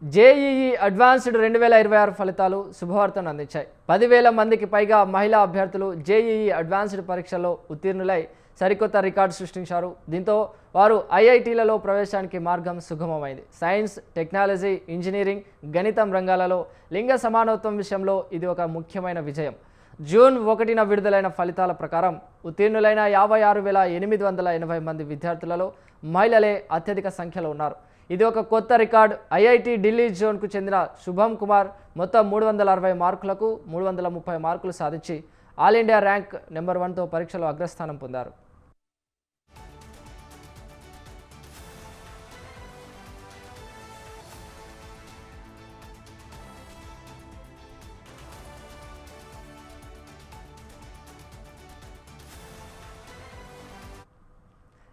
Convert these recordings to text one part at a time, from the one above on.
JEE advanced 2026 ఫలితాలు శుభవార్తను అందించాయి. 10,000 మందికి పైగా మహిళా అభ్యర్థులు జేఈఈ అడ్వాన్స్డ్ పరీక్షల్లో ఉత్తీర్ణులై సరికొత్త రికార్డు సృష్టించారు. దీంతో వారు ఐఐటీలలో ప్రవేశానికి మార్గం సుగమమైంది. సైన్స్, టెక్నాలజీ, ఇంజనీరింగ్, గణితం రంగాలలో లింగ సమానత్వం విషయంలో ఇది ఒక ముఖ్యమైన విజయం. జూన్ 1న విడుదలైన ఫలితాల ప్రకారం ఉత్తీర్ణులైన 56,880 మంది విద్యార్థులలో మహిళలే అత్యధిక సంఖ్యలో ఉన్నారు. ఇది ఒక కొత్త రికార్డ్. ఐఐటి ఢిల్లీ జోన్కు చెందిన శుభం కుమార్ మొత్తం 360 మార్కులకు 330 మార్కులు సాధించి ఆల్ ఇండియా ర్యాంక్ నెంబర్ 1తో పరీక్షలో అగ్రస్థానం పొందారు.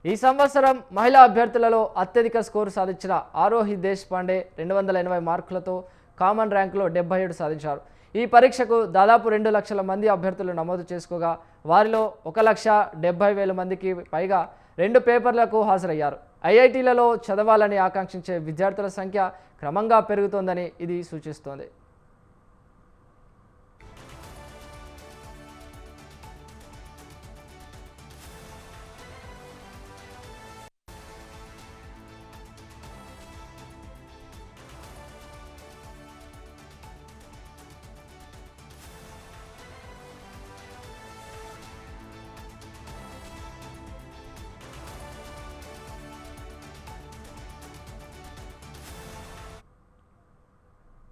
ఈ సంవత్సరం మహిళా అభ్యర్థులలో అత్యధిక స్కోరు సాధించిన ఆరోహి దేశపాండే 280 మార్కులతో కామన్ ర్యాంకులో 77 సాధించారు. ఈ పరీక్షకు దాదాపు 2 లక్షల మంది అభ్యర్థులు నమోదు చేసుకోగా వారిలో 1,70,000 మందికి పైగా 2 పేపర్లకు హాజరయ్యారు. ఐఐటీలలో చదవాలని ఆకాంక్షించే విద్యార్థుల సంఖ్య క్రమంగా పెరుగుతోందని ఇది సూచిస్తోంది.